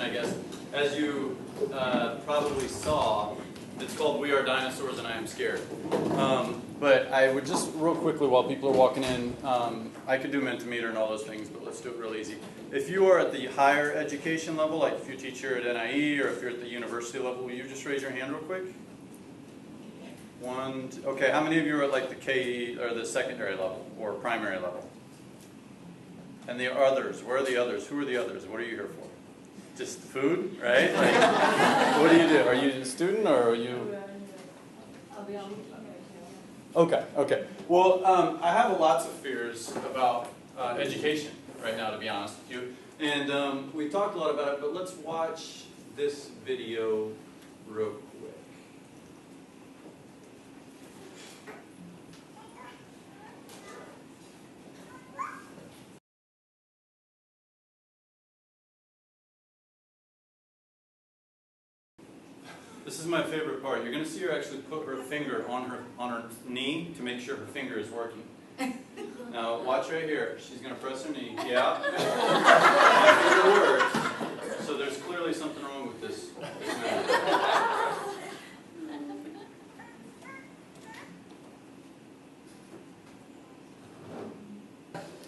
I guess, as you probably saw, it's called We Are Dinosaurs and I Am Scared. But I would just real quickly, while people are walking in, I could do Mentimeter and all those things, but let's do it real easy. If you are at the higher education level, like if you teach here at NIE or if you're at the university level, will you just raise your hand real quick? One, two, okay, how many of you are at like the KE or the secondary level or primary level? And the others, where are the others? Who are the others? What are you here for? Just food, right? Like, what do you do? Are you a student or are you? Okay, okay. Well, I have lots of fears about education right now, to be honest with you. And we talked a lot about it, but let's watch this video real quick. This is my favorite part. You're going to see her actually put her finger on her knee to make sure her finger is working. Now watch right here. She's going to press her knee. Yeah. My finger works. So there's clearly something wrong with this move.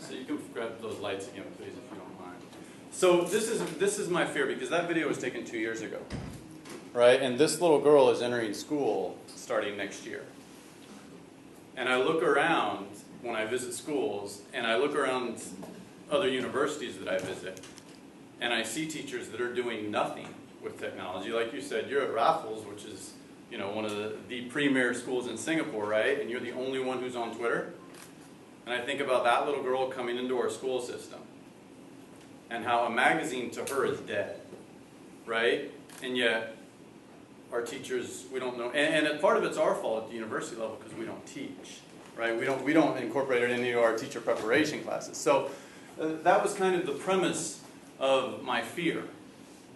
So you can grab those lights again, please, if you don't mind. So this is my fear because that video was taken 2 years ago. Right? And this little girl is entering school starting next year. And I look around when I visit schools, and I look around other universities that I visit, and I see teachers that are doing nothing with technology. Like you said, you're at Raffles, which is, you know, one of the premier schools in Singapore, right? And you're the only one who's on Twitter. And I think about that little girl coming into our school system, and how a magazine to her is dead, right? And yet, our teachers, we don't know, and part of it's our fault at the university level because we don't teach, right? We don't incorporate it into our teacher preparation classes. So that was kind of the premise of my fear.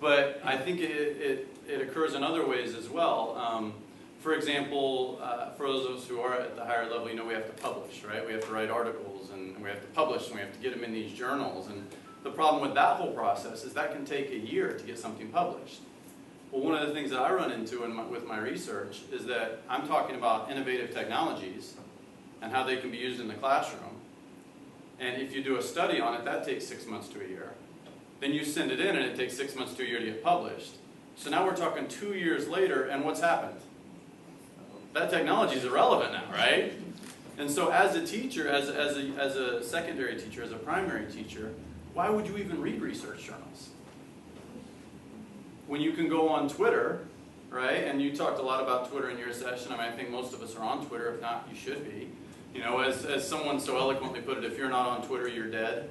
But I think it occurs in other ways as well. For example, for those of us who are at the higher level, you know, we have to publish, right? We have to write articles, and we have to publish, and we have to get them in these journals. And the problem with that whole process is that can take a year to get something published. Well, one of the things that I run into with my research is that I'm talking about innovative technologies and how they can be used in the classroom. And if you do a study on it, that takes 6 months to a year. Then you send it in, and it takes 6 months to a year to get published. So now we're talking 2 years later, and what's happened? That technology is irrelevant now, right? And so as a teacher, as a secondary teacher, as a primary teacher, why would you even read research journals? When you can go on Twitter, right, and you talked a lot about Twitter in your session. I mean, I think most of us are on Twitter. If not, you should be. You know, as someone so eloquently put it, if you're not on Twitter, you're dead,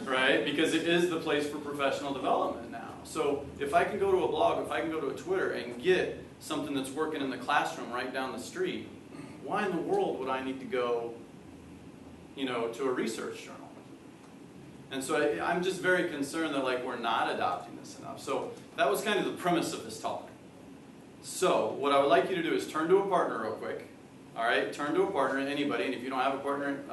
right? Because it is the place for professional development now. So if I can go to a blog, if I can go to a Twitter and get something that's working in the classroom right down the street, why in the world would I need to go, you know, to a research journal? And so I'm just very concerned that, like, we're not adopting this enough. So that was kind of the premise of this talk. So what I would like you to do is turn to a partner real quick. All right? Turn to a partner, anybody. And if you don't have a partner,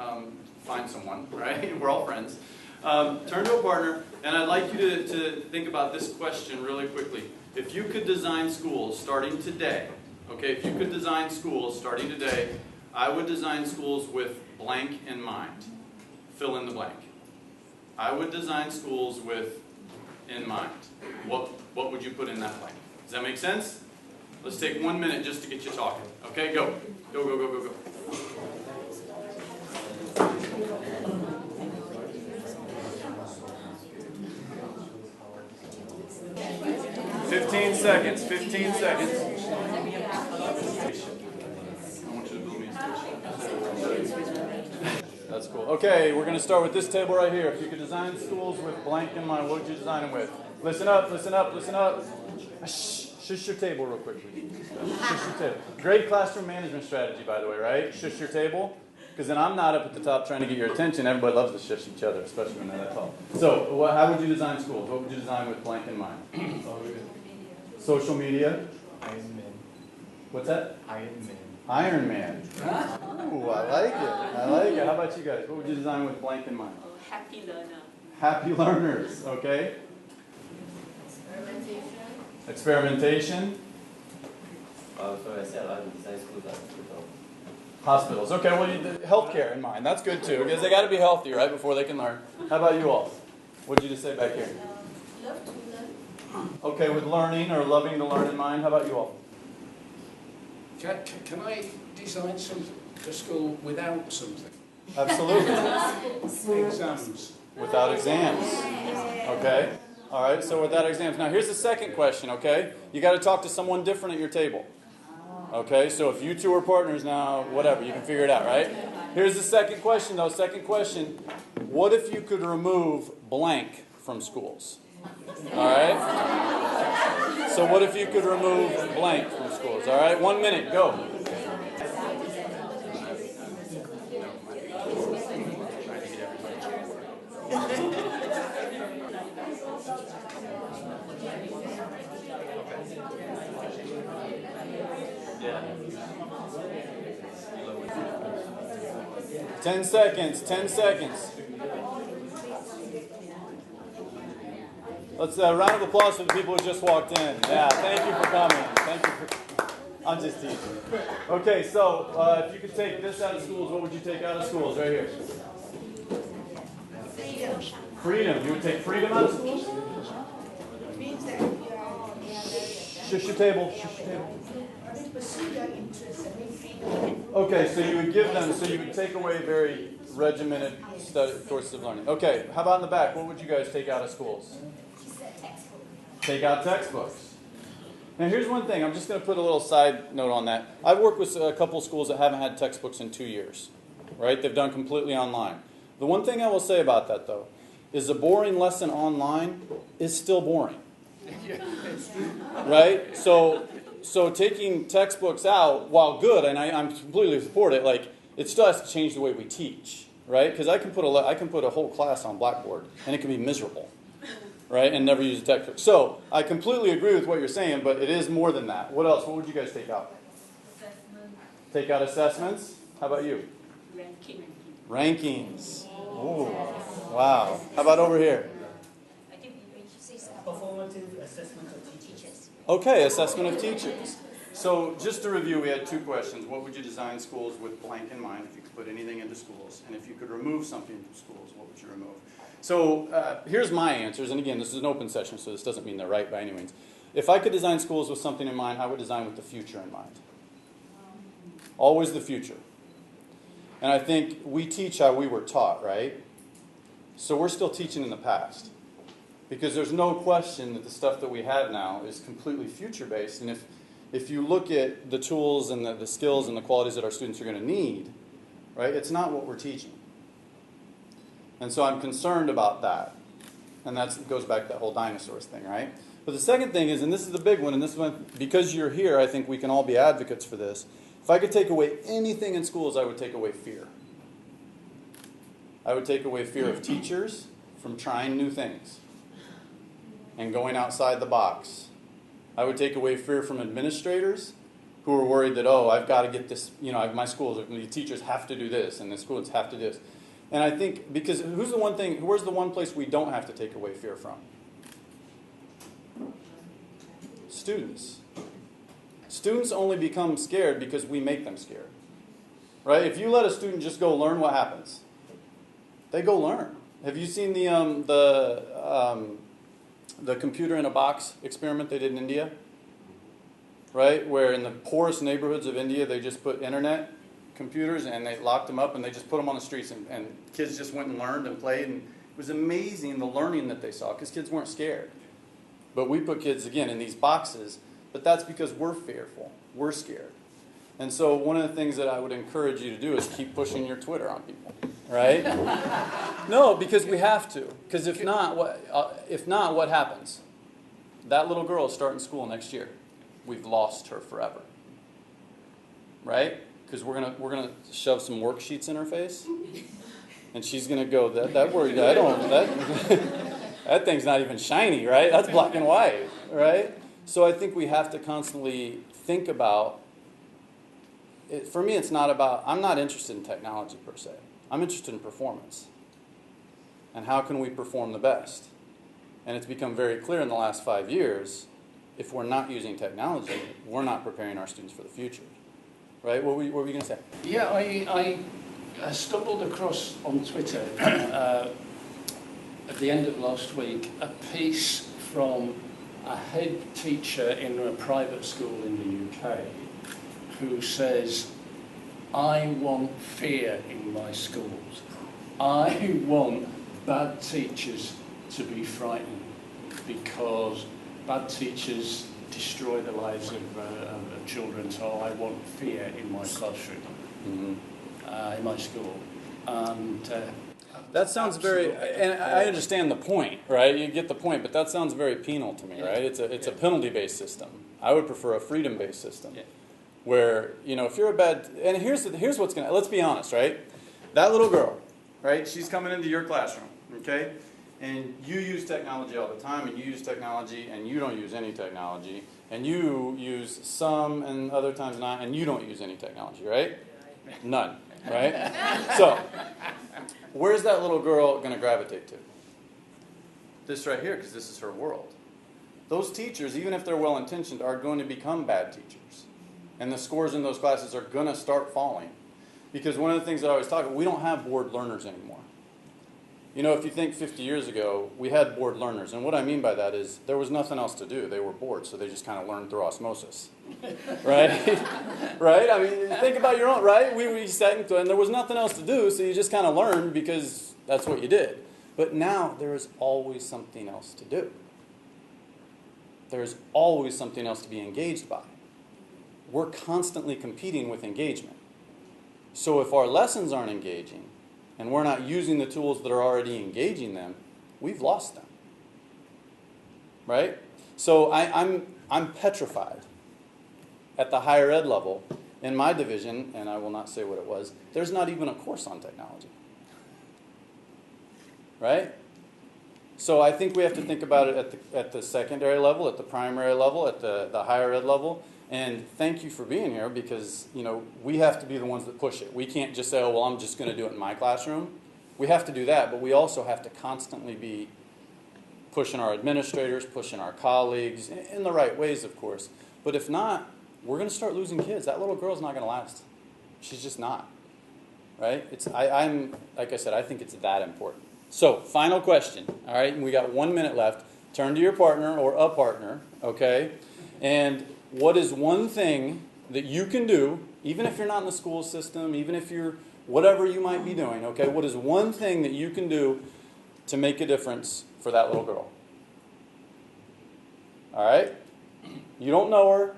find someone, right? We're all friends. Turn to a partner, and I'd like you to think about this question really quickly. If you could design schools starting today, okay, if you could design schools starting today, I would design schools with blank in mind. Fill in the blank. I would design schools with in mind. What would you put in that blank? Does that make sense? Let's take 1 minute just to get you talking. Okay, go. Go, go, go, go, go. Fifteen seconds. 15 seconds. I want you to build me a station. That's cool. Okay, we're going to start with this table right here. If you could design schools with blank in mind, what would you design them with? Listen up, listen up, listen up. Shush your table real quick, please. Shush your table. Great classroom management strategy, by the way, right? Shush your table. Because then I'm not up at the top trying to get your attention. Everybody loves to shush each other, especially when they're that tall. So, how would you design schools? What would you design with blank in mind? Social media. Iron Man. What's that? Iron Man. Iron Man. Ooh, I like it. I like it. How about you guys? What would you design with blank in mind? Happy learner. Happy learners, okay? Experimentation. So I said I would design schools at hospital. Hospitals. Okay, well, healthcare in mind. That's good too, because they got to be healthy, right, before they can learn. How about you all? What did you just say back here? Love to learn. Okay, with learning or loving to learn in mind. How about you all? Can I design a school without something? Absolutely. Exams. Without exams. Okay. All right, so without exams. Now, here's the second question, okay? You got to talk to someone different at your table. Okay, so if you two are partners now, whatever, you can figure it out, right? Here's the second question, though. Second question. What if you could remove blank from schools? All right? So what if you could remove blank from schools? All right, 1 minute, go. 10 seconds, 10 seconds. Let's round of applause for the people who just walked in. Yeah, thank you for coming. Thank you for. I'm just teasing. Okay, so if you could take this out of schools, what would you take out of schools? Right here. Freedom. Freedom. You would take freedom out of schools? Means that you are Shush your table. Shush your table. to pursue your interests and make freedom. Okay, so you would give them, so you would take away very regimented courses of learning. Okay, how about in the back? What would you guys take out of schools? Take out textbooks. Now here's one thing. I'm just going to put a little side note on that. I've worked with a couple schools that haven't had textbooks in 2 years. Right? They've done completely online. The one thing I will say about that, though, is a boring lesson online is still boring. Right? So taking textbooks out, while good, and I'm completely support it, like it still has to change the way we teach, right? Because I can put a whole class on Blackboard, and it can be miserable, right? And never use a textbook. So I completely agree with what you're saying, but it is more than that. What else? What would you guys take out? Assessment. Take out assessments. How about you? Rankings. Ooh, wow. How about over here? I think we should say Performative assessment of teachers. Okay, assessment of teachers. So just to review, we had 2 questions. What would you design schools with blank in mind if you could put anything into schools? And if you could remove something from schools, what would you remove? So here's my answers. And again, this is an open session, so this doesn't mean they're right by any means. If I could design schools with something in mind, I would design with the future in mind. Always the future. And I think we teach how we were taught, right? So we're still teaching in the past. Because there's no question that the stuff that we have now is completely future-based. And if you look at the tools and the skills and the qualities that our students are going to need, right, it's not what we're teaching. And so I'm concerned about that. And that goes back to that whole dinosaurs thing, right? But the second thing is, and this is the big one, and this one, because you're here, I think we can all be advocates for this. If I could take away anything in schools, I would take away fear. I would take away fear of teachers from trying new things and going outside the box. I would take away fear from administrators who are worried that, oh, I've got to get this, my schools, the teachers have to do this, and the schools have to do this. And I think, because where's the one place we don't have to take away fear from? Students. Students only become scared because we make them scared. Right? If you let a student just go learn, what happens? They go learn. Have you seen the computer in a box experiment they did in India? Right? Where in the poorest neighborhoods of India, they just put internet computers and they locked them up and they just put them on the streets and kids just went and learned and played. And it was amazing the learning that they saw because kids weren't scared. But we put kids, again, in these boxes. But that's because we're fearful. We're scared. And so one of the things that I would encourage you to do is keep pushing your Twitter on people. Right? No, because we have to. Because if not, what happens? That little girl is starting school next year. We've lost her forever. Right? Because we're gonna shove some worksheets in her face, and she's gonna go that word that thing's not even shiny, right? That's black and white, right? So I think we have to constantly think about it. For me, it's not about. I'm not interested in technology per se. I'm interested in performance. And how can we perform the best? And it's become very clear in the last 5 years, if we're not using technology, we're not preparing our students for the future. Right? What were you going to say? Yeah, I stumbled across on Twitter at the end of last week a piece from a head teacher in a private school in the UK who says, I want fear in my schools. I want bad teachers to be frightened because bad teachers destroy the lives of children, so I want fear in my classroom, in my school. And that sounds very, and I understand the point, right? You get the point, but that sounds very penal to me, right? It's a penalty-based system. I would prefer a freedom-based system, where, you know, if you're a bad, and here's what's gonna, let's be honest, right? That little girl, right? She's coming into your classroom, okay? And you use technology all the time, and you use technology, and you don't use any technology, and you use some, and other times not, and you don't use any technology, right? None, right? So, where's that little girl going to gravitate to? This right here, because this is her world. Those teachers, even if they're well-intentioned, are going to become bad teachers. And the scores in those classes are going to start falling. Because one of the things that I always talk about, we don't have bored learners anymore. You know, if you think 50 years ago, we had bored learners. And what I mean by that is there was nothing else to do. They were bored, so they just kind of learned through osmosis. Right? Right? I mean, think about your own, right? We sat and there was nothing else to do, so you just kind of learned because that's what you did. But now there is always something else to do. There's always something else to be engaged by. We're constantly competing with engagement. So if our lessons aren't engaging, and we're not using the tools that are already engaging them, we've lost them. Right? So I'm petrified at the higher ed level. In my division, and I will not say what it was, there's not even a course on technology. Right? So I think we have to think about it at the secondary level, at the primary level, at the higher ed level. And thank you for being here because, you know, we have to be the ones that push it. We can't just say, oh, well, I'm just going to do it in my classroom. We have to do that, but we also have to constantly be pushing our administrators, pushing our colleagues, in the right ways, of course. But if not, we're going to start losing kids. That little girl's not going to last. She's just not. Right? I'm like I said, I think it's that important. So, final question. All right, and we got 1 minute left. Turn to your partner or a partner, okay? And what is one thing that you can do, even if you're not in the school system, even if you're whatever you might be doing, okay? What is one thing that you can do to make a difference for that little girl? All right? You don't know her,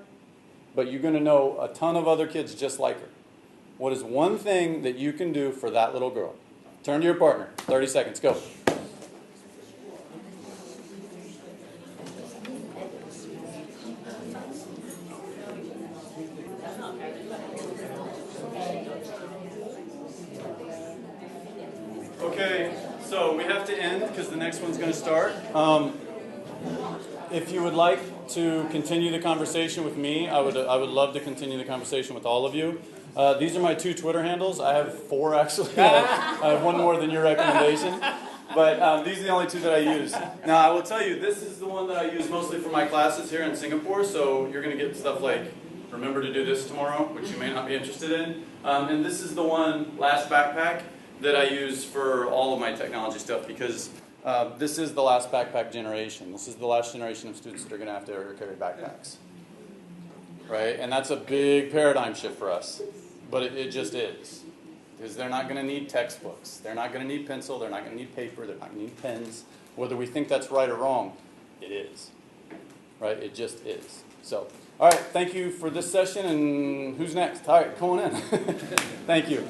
but you're going to know a ton of other kids just like her. What is one thing that you can do for that little girl? Turn to your partner. 30 seconds. Go. Okay, so we have to end because the next one's going to start. If you would like to continue the conversation with me, I would love to continue the conversation with all of you. These are my 2 Twitter handles. I have 4 actually. I have one more than your recommendation. But these are the only 2 that I use. Now I will tell you, this is the one that I use mostly for my classes here in Singapore. So you're going to get stuff like, remember to do this tomorrow, which you may not be interested in. And this is the one, last backpack, that I use for all of my technology stuff because this is the last backpack generation. This is the last generation of students that are going to have to carry backpacks. Right? And that's a big paradigm shift for us. But it just is. Because they're not going to need textbooks. They're not going to need pencil. They're not going to need paper. They're not going to need pens. Whether we think that's right or wrong, it is. Right? It just is. So, all right. Thank you for this session. And who's next? All right. Come on in. Thank you.